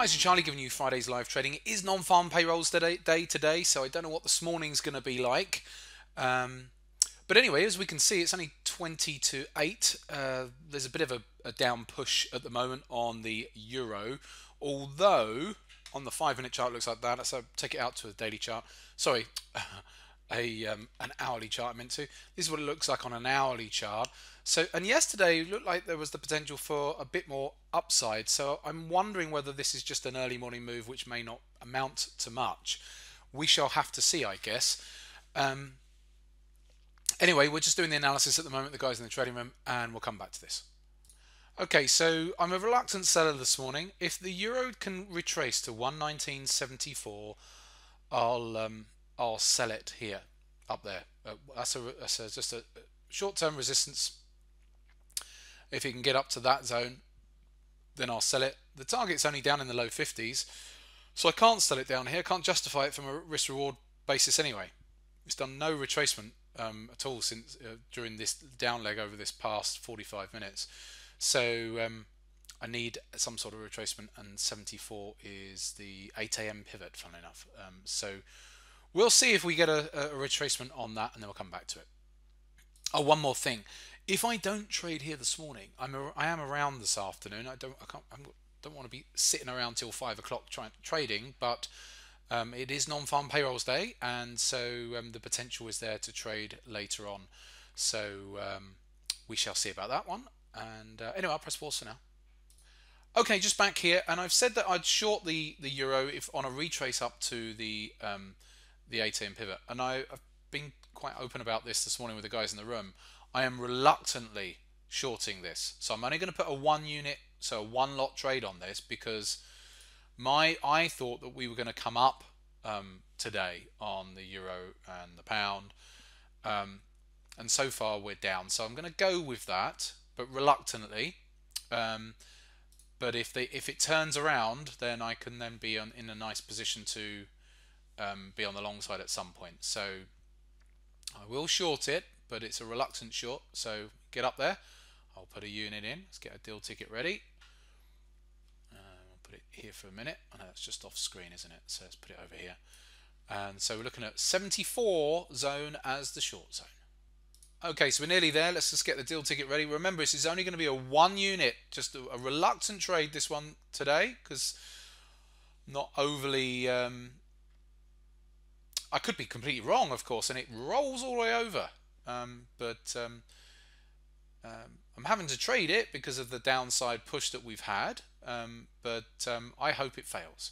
Hi, so Charlie giving you Friday's live trading. It is non-farm payrolls day today, so I don't know what this morning's going to be like. Um, but anyway, as we can see, it's only 20 to 8. There's a bit of a down push at the moment on the euro, although on the 5 minute chart it looks like that. So take it out to a daily chart. Sorry, an hourly chart I meant to. This is what it looks like on an hourly chart. So, and yesterday it looked like there was the potential for a bit more upside. So I'm wondering whether this is just an early morning move, which may not amount to much. We shall have to see, I guess. Um, anyway, we're just doing the analysis at the moment, the guys in the trading room, and we'll come back to this. Okay, so I'm a reluctant seller this morning. If the euro can retrace to 119.74, I'll sell it here, up there. That's just a short-term resistance. If it can get up to that zone, then I'll sell it. The target's only down in the low 50s, so I can't sell it down here. I can't justify it from a risk-reward basis anyway. It's done no retracement at all since during this down leg over this past 45 minutes. So I need some sort of retracement, and 74 is the 8 a.m. pivot, funnily enough. So we'll see if we get a retracement on that, and then we'll come back to it. Oh, one more thing. If I don't trade here this morning, I am around this afternoon. I don't want to be sitting around till 5 o'clock trading, but it is non-farm payrolls day, and so the potential is there to trade later on. So we shall see about that one. And anyway, I'll press pause for now. Okay, just back here, and I've said that I'd short the euro if on a retrace up to the 8 a.m. pivot, and I've been quite open about this morning with the guys in the room. I am reluctantly shorting this, so I'm only going to put a 1 unit, so a 1 lot trade on this, because I thought that we were going to come up today on the euro and the pound, and so far we're down. So I'm going to go with that, but reluctantly. But if it turns around, then I can then be in a nice position to be on the long side at some point. So I will short it, but it's a reluctant short. So get up there. I'll put a unit in. Let's get a deal ticket ready. I'll put it here for a minute. I know it's just off screen, isn't it? So let's put it over here. And so we're looking at 74 zone as the short zone. Okay, so we're nearly there. Let's just get the deal ticket ready. Remember, this is only going to be a 1 unit, just a reluctant trade, this one today, because not overly... I could be completely wrong, of course, and it rolls all the way over. But I'm having to trade it because of the downside push that we've had, but I hope it fails.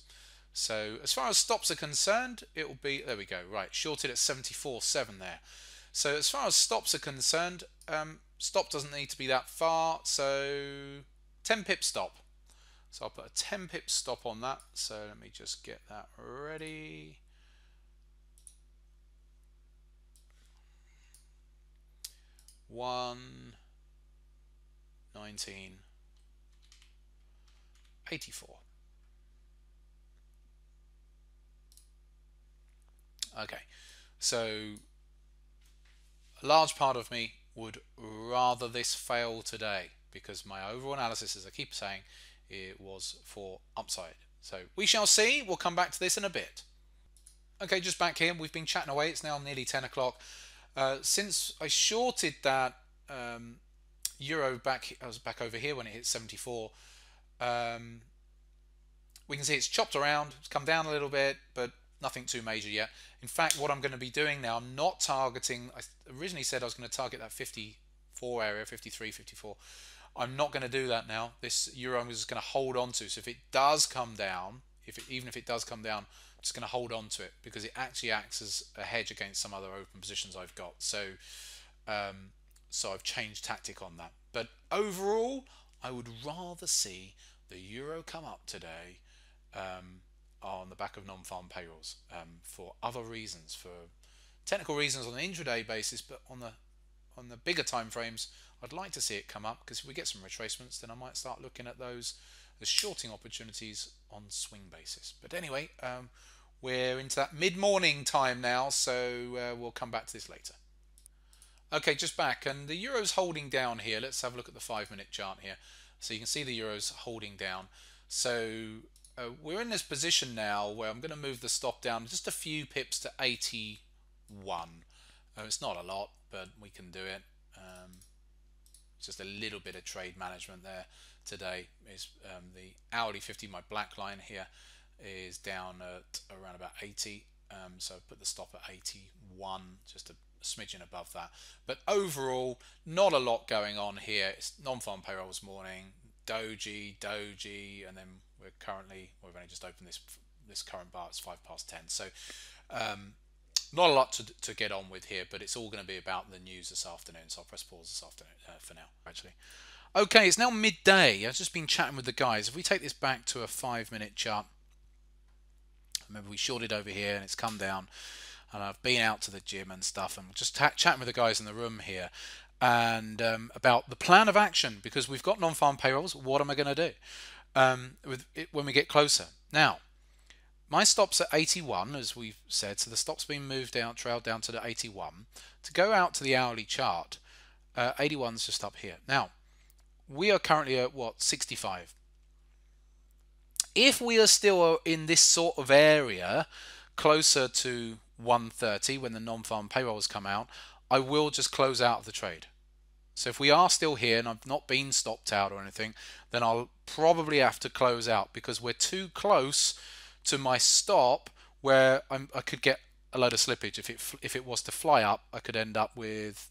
So as far as stops are concerned, it will be... There we go, right, shorted at 74.7 there. So as far as stops are concerned, stop doesn't need to be that far, so 10 pip stop. So I'll put a 10 pip stop on that. So let me just get that ready. $1.1984. Okay, so a large part of me would rather this fail today, because my overall analysis, as I keep saying, it was for upside. So we shall see. We'll come back to this in a bit. Okay, just back here. We've been chatting away. It's now nearly 10 o'clock. Since I shorted that euro back, I was back over here when it hit 74. We can see it's chopped around. It's come down a little bit, but nothing too major yet. In fact, what I'm going to be doing now, I'm not targeting... I originally said I was going to target that 54 area, 53, 54. I'm not going to do that now. This euro I'm just going to hold on to. So if it does come down, even if it does come down, I'm just going to hold on to it, because it actually acts as a hedge against some other open positions I've got. So, so I've changed tactic on that. But overall, I would rather see the euro come up today on the back of non-farm payrolls for other reasons, for technical reasons on an intraday basis, but on the bigger time frames, I'd like to see it come up, because if we get some retracements, then I might start looking at those as shorting opportunities on swing basis. But anyway, we're into that mid-morning time now, so we'll come back to this later. Okay, just back, and the euro's holding down here. Let's have a look at the 5 minute chart here. So you can see the euro's holding down. So we're in this position now where I'm going to move the stop down just a few pips to 81. It's not a lot, but we can do it. Just a little bit of trade management there today. Is the hourly 50, my black line here, is down at around about 80. So put the stop at 81, just a smidgen above that. But overall, not a lot going on here. It's non-farm payrolls morning, doji, and then we've only just opened this current bar. It's 10:05. So not a lot to get on with here, but it's all going to be about the news this afternoon. So I'll press pause this afternoon for now, actually. Okay, it's now midday. I've just been chatting with the guys. If we take this back to a 5-minute chart, remember we shorted over here and it's come down, and I've been out to the gym and stuff, and just chatting with the guys in the room here, and about the plan of action, because we've got non-farm payrolls. What am I going to do when we get closer? Now, my stop's at 81, as we've said, so the stop's been moved down, trailed down to the 81. To go out to the hourly chart, 81's just up here. Now, we are currently at, what, 65. If we are still in this sort of area, closer to 130, when the non-farm payrolls come out, I will just close out of the trade. So if we are still here and I've not been stopped out or anything, then I'll probably have to close out, because we're too close to my stop where I could get a load of slippage. If it was to fly up, I could end up with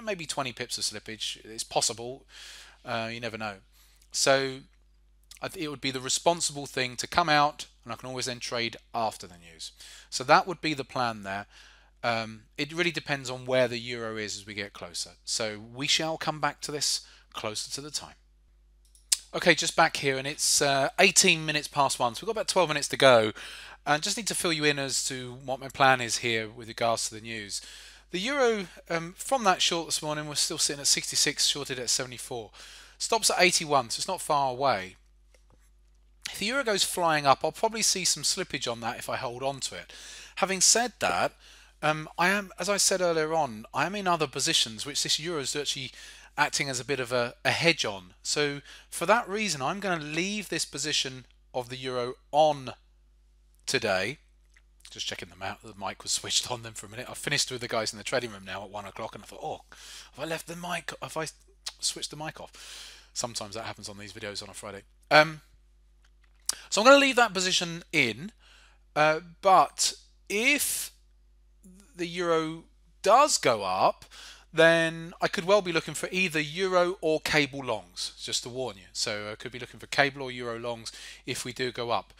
maybe 20 pips of slippage. It's possible. You never know. So it would be the responsible thing to come out, and I can always then trade after the news. So that would be the plan there. It really depends on where the euro is as we get closer. So we shall come back to this closer to the time. Okay, just back here, and it's 18 minutes past 1, so we've got about 12 minutes to go. And just need to fill you in as to what my plan is here with regards to the news. The euro, from that short this morning, we're still sitting at 66, shorted at 74. Stops at 81, so it's not far away. If the euro goes flying up, I'll probably see some slippage on that if I hold on to it. Having said that, I am, as I said earlier on, I am in other positions, which this euro is actually acting as a bit of a hedge on. So for that reason, I'm going to leave this position of the euro on today. Just checking them out. The mic was switched on then for a minute. I finished with the guys in the trading room now at 1 o'clock, and I thought, oh, have I left the mic? Have I switched the mic off? Sometimes that happens on these videos on a Friday. So I'm going to leave that position in, but if the euro does go up, then I could well be looking for either euro or cable longs, just to warn you. So I could be looking for cable or euro longs if we do go up.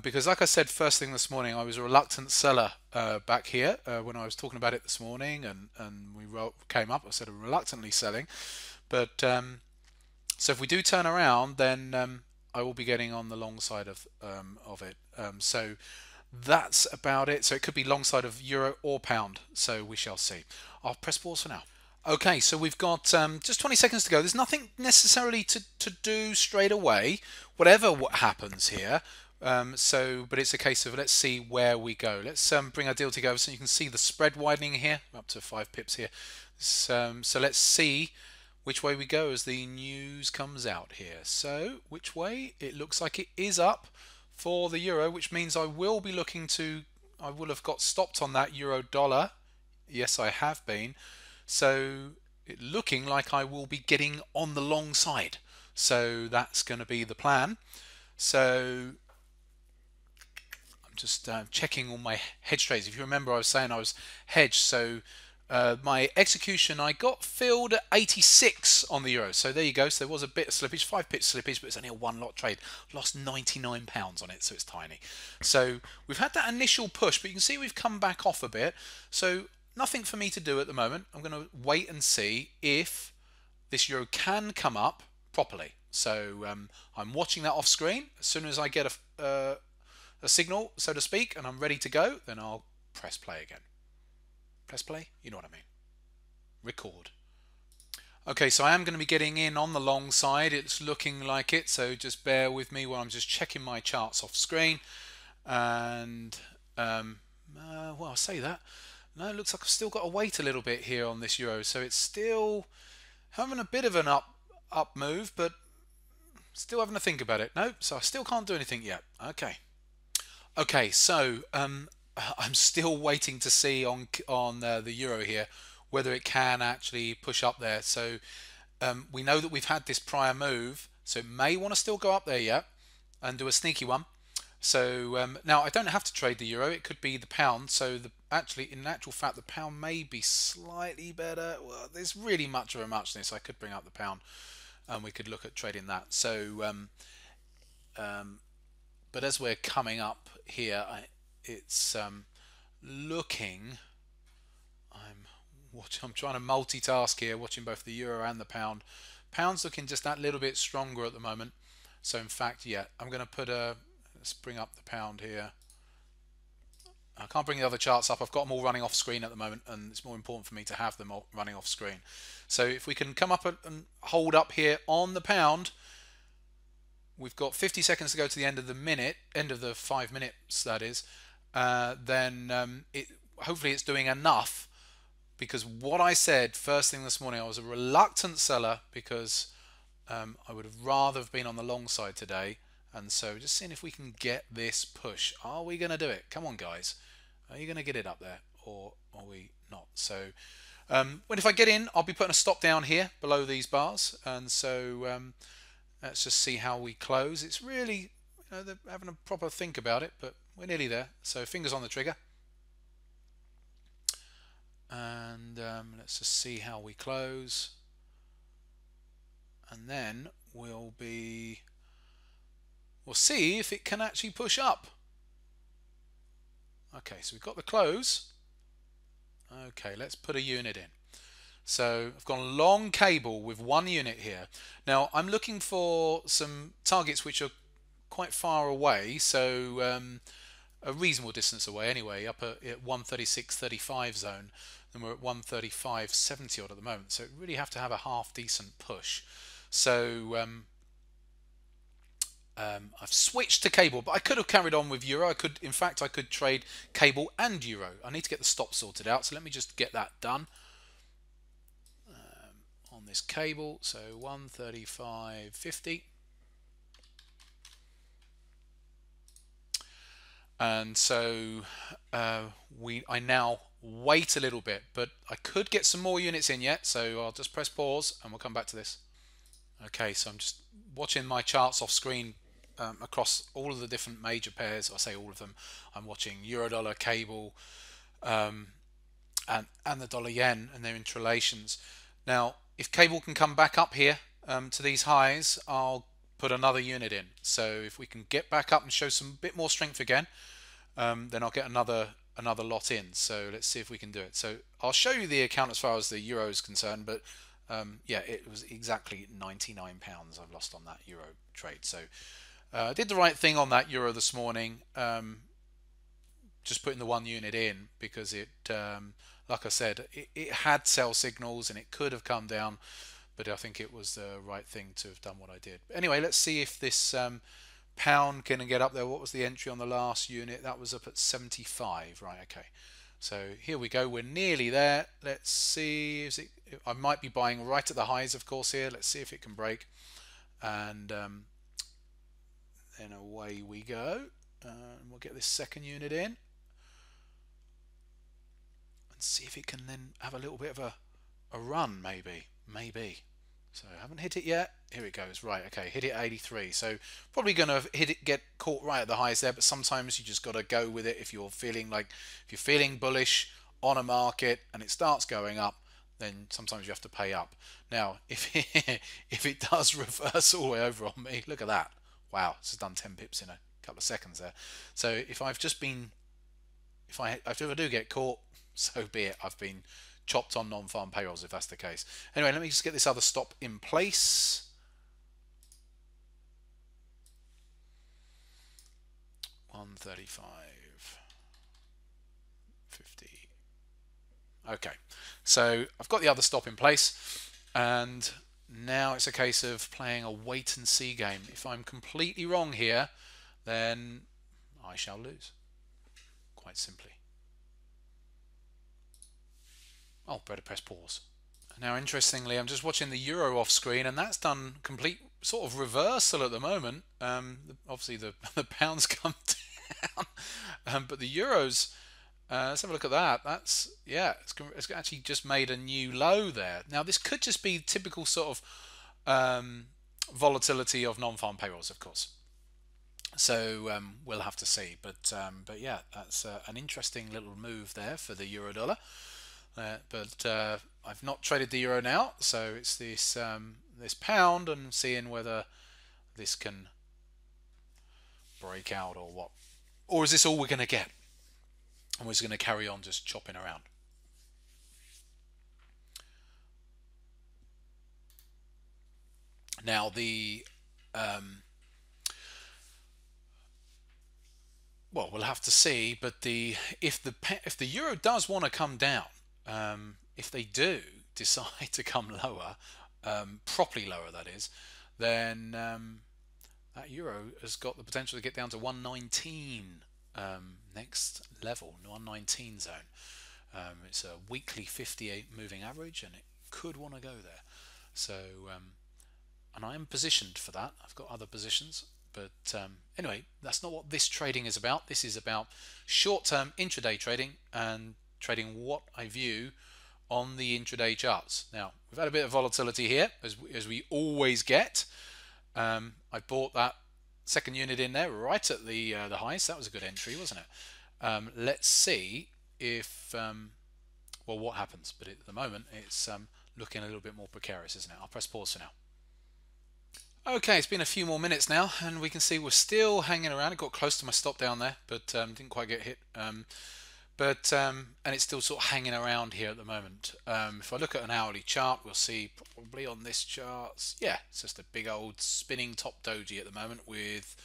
Because like I said first thing this morning, I was a reluctant seller back here when I was talking about it this morning, and we came up. I said I'm reluctantly selling. But so if we do turn around, then I will be getting on the long side of it. So that's about it. So it could be long side of euro or pound. So we shall see. I'll press pause for now. Okay, so we've got just 20 seconds to go. There's nothing necessarily to do straight away, whatever what happens here. But it's a case of let's see where we go. Let's bring our deal together so you can see the spread widening here, up to 5 pips here. So let's see which way we go as the news comes out here. So which way? It looks like it is up for the euro, which means I will be looking to, I will have got stopped on that euro dollar. Yes, I have been. So it looking like I will be getting on the long side. So that's going to be the plan. So I'm just checking all my hedge trades. If you remember, I was saying I was hedged. So my execution, I got filled at 86 on the euro. So there you go. So there was a bit of slippage, 5 pips slippage, but it's only a 1 lot trade. Lost £99 on it, so it's tiny. So we've had that initial push, but you can see we've come back off a bit. So nothing for me to do at the moment. I'm going to wait and see if this euro can come up properly. So I'm watching that off screen. As soon as I get a signal, so to speak, and I'm ready to go, then I'll press play again. Press play, you know what I mean. Record. Okay, so I am going to be getting in on the long side. It's looking like it, so just bear with me while I'm just checking my charts off screen. And well, I'll say that. No, it looks like I've still got to wait a little bit here on this euro, so it's still having a bit of an up move, but Still having to think about it. No, so I still can't do anything yet. Okay. Okay, so I'm still waiting to see on the euro here whether it can actually push up there. So we know that we've had this prior move, so it may want to still go up there yet and do a sneaky one. So now I don't have to trade the euro; it could be the pound. So actually, in actual fact, the pound may be slightly better. Well, there's really much of a muchness. I could bring up the pound, and we could look at trading that. So, but as we're coming up here, it's looking. I'm trying to multitask here, watching both the euro and the pound. Pound's looking just that little bit stronger at the moment. So in fact, yeah, I'm going to put a. Let's bring up the pound here. I can't bring the other charts up. I've got them all running off screen at the moment, and it's more important for me to have them all running off screen. So if we can come up and hold up here on the pound, we've got 50 seconds to go to the end of the minute, end of the 5 minutes that is. Then hopefully it's doing enough, because what I said first thing this morning, I was a reluctant seller because I would have rather have been on the long side today. And so just seeing if we can get this push. Are we going to do it? Come on, guys. Are you going to get it up there, or are we not? So when if I get in, I'll be putting a stop down here below these bars. And so let's just see how we close. It's really, they're having a proper think about it, but we're nearly there. So fingers on the trigger. And let's just see how we close. And then we'll see if it can actually push up. Okay, so we've got the close. Okay, let's put a unit in. So I've got a long cable with one unit here. Now I'm looking for some targets which are quite far away, so a reasonable distance away anyway, up at 136.35 zone, and we're at 135.70 odd at the moment. So really have to have a half decent push. So I've switched to cable, but I could have carried on with euro. In fact, I could trade cable and euro. I need to get the stop sorted out, so let me just get that done on this cable. So 135.50, and so I now wait a little bit, but I could get some more units in yet. So I'll just press pause, and we'll come back to this. Okay, so I'm just watching my charts off screen. Across all of the different major pairs. I say all of them. I'm watching euro dollar, cable, and the dollar yen and their interrelations. Now if cable can come back up here to these highs, I'll put another unit in. So if we can get back up and show some bit more strength again, then I'll get another lot in. So let's see if we can do it. So I'll show you the account as far as the euro is concerned, but yeah, it was exactly £99 I've lost on that euro trade. So I did the right thing on that euro this morning, just putting the one unit in, because it, like I said, it had sell signals and it could have come down, but I think it was the right thing to have done what I did. But anyway, let's see if this pound can get up there. What was the entry on the last unit? That was up at 75, right? Okay, so here we go. We're nearly there. Let's see. I might be buying right at the highs, of course. Here, let's see if it can break, and then away we go. We'll get this second unit in and see if it can then have a little bit of a run, maybe. So I haven't hit it yet. Here it goes. Right, okay, hit it at 83. So probably going to get caught right at the highs there, but sometimes you just got to go with it. If you're feeling bullish on a market and it starts going up, then sometimes you have to pay up. Now, if it does reverse all the way over on me, look at that. Wow, this has done 10 pips in a couple of seconds there. So if I do get caught, so be it. I've been chopped on non-farm payrolls if that's the case. Anyway, let me just get this other stop in place. 135.50. Okay, so I've got the other stop in place, and now it's a case of playing a wait and see game. If I'm completely wrong here, then I shall lose, quite simply. Oh, better press pause. Now interestingly, I'm just watching the euro off screen, and that's done complete sort of reversal at the moment. Obviously, the pound's come down, but the euros. Let's have a look at that. That's yeah, it's actually just made a new low there. Now this could just be typical sort of volatility of non-farm payrolls, of course. So we'll have to see. But yeah, that's an interesting little move there for the euro dollar. But I've not traded the euro now, so it's this pound and seeing whether this can break out or what, or is this all we're going to get? And we're just going to carry on just chopping around. Now well, we'll have to see. But if the euro does want to come down, if they do decide to come lower, properly lower that is, then that euro has got the potential to get down to 119 next level, 119 zone. It's a weekly 58 moving average, and it could want to go there. So, and I am positioned for that. I've got other positions, but anyway, that's not what this trading is about. This is about short-term intraday trading and trading what I view on the intraday charts. Now, we've had a bit of volatility here, as we always get. I bought that second unit in there right at the highs. That was a good entry, wasn't it? Let's see if well, what happens. But at the moment, it's looking a little bit more precarious, isn't it? I'll press pause for now. Okay, it's been a few more minutes now, and we can see we're still hanging around. It got close to my stop down there, but didn't quite get hit. And it's still sort of hanging around here at the moment. If I look at an hourly chart, we'll see probably on this chart, yeah, it's just a big old spinning top doji at the moment with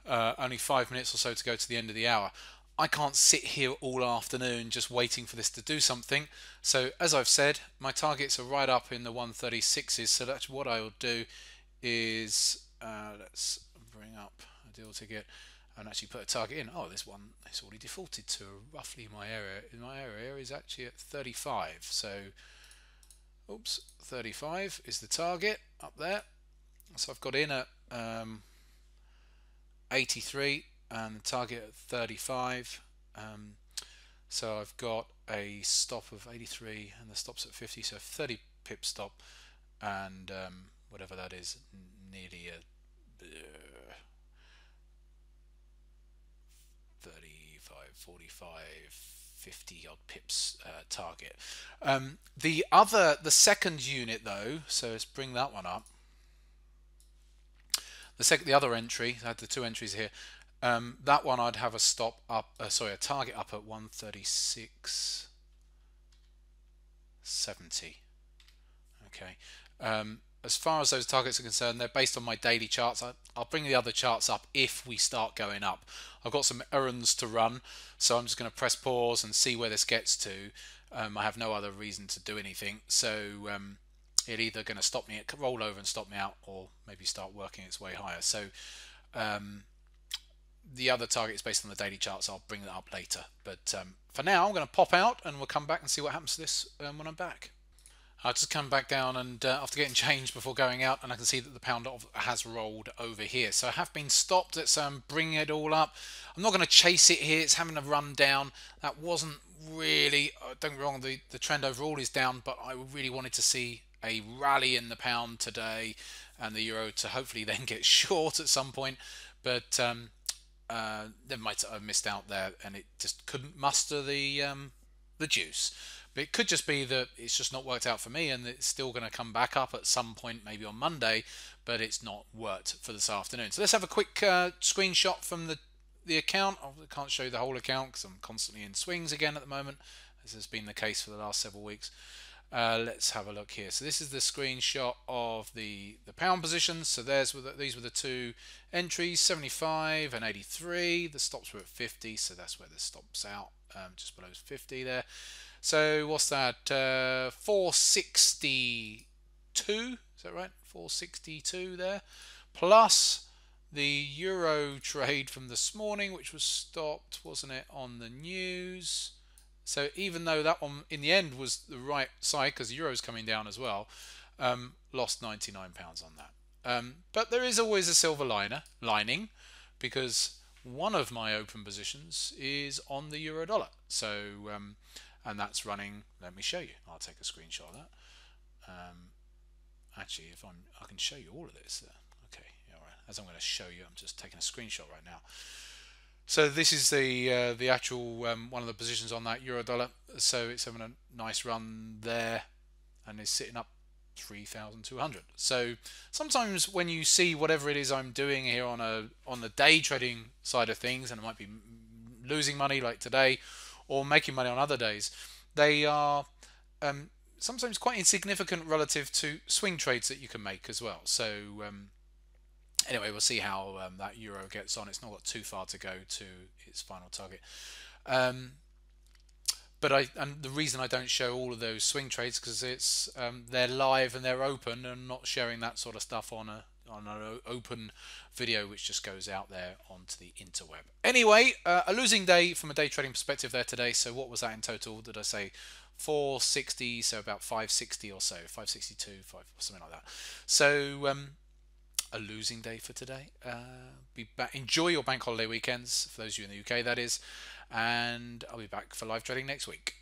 only 5 minutes or so to go to the end of the hour. I can't sit here all afternoon just waiting for this to do something. So as I've said, my targets are right up in the 136s. So that's what I will do is let's bring up a deal ticket and actually put a target in. Oh, this one is already defaulted to roughly my area. In my area is actually at 35. So, oops, 35 is the target up there. So I've got in at 83 and the target at 35. So I've got a stop of 83 and the stop's at 50. So 30 pip stop and whatever that is, nearly a 35, 45, 50 odd pips target. The second unit though, so let's bring that one up. The other entry, I had the two entries here. That one I'd have a stop up, a target up at 136.70. Okay. As far as those targets are concerned, they're based on my daily charts. I'll bring the other charts up if we start going up. I've got some errands to run, so I'm just going to press pause and see where this gets to. I have no other reason to do anything, so it's either going to stop me, roll over and stop me out, or maybe start working its way higher. So the other target is based on the daily charts. I'll bring that up later. But for now, I'm going to pop out and we'll come back and see what happens to this when I'm back. I'll just come back down and after getting changed before going out, and I can see that the pound has rolled over here. So I have been stopped. Let's bring it all up. I'm not going to chase it here. It's having a run down. That wasn't really, don't get me wrong, the trend overall is down, but I really wanted to see a rally in the pound today and the euro to hopefully then get short at some point. But they might have missed out there and it just couldn't muster the juice. But it could just be that it's just not worked out for me and it's still going to come back up at some point, maybe on Monday, but it's not worked for this afternoon. So let's have a quick screenshot from the account. I can't show you the whole account because I'm constantly in swings again at the moment, as has been the case for the last several weeks. Let's have a look here. So this is the screenshot of the pound positions. So these were the two entries, 75 and 83. The stops were at 50, so that's where the stops out, just below 50 there. So what's that? 462. Is that right? 462 there. Plus the euro trade from this morning, which was stopped, wasn't it, on the news? So even though that one in the end was the right side because the euro's coming down as well, lost £99 on that. But there is always a silver lining, because one of my open positions is on the euro dollar. So, and that's running. Let me show you. I'll take a screenshot of that. Actually, I can show you all of this. Okay, all right. As I'm going to show you, I'm just taking a screenshot right now. So this is the actual one of the positions on that euro dollar. So it's having a nice run there, and is sitting up 3,200. So sometimes when you see whatever it is I'm doing here on the day trading side of things, and it might be losing money like today, or making money on other days, they are sometimes quite insignificant relative to swing trades that you can make as well. So anyway, we'll see how that euro gets on. It's not got too far to go to its final target. But and the reason I don't show all of those swing trades, because it's they're live and they're open, and not sharing that sort of stuff on an open video which just goes out there onto the interweb. Anyway, a losing day from a day trading perspective there today. So what was that in total? Did I say 460? So about 560 or so, 562, something like that. So a losing day for today. Be back. Enjoy your bank holiday weekends, for those of you in the UK, that is. And I'll be back for live trading next week.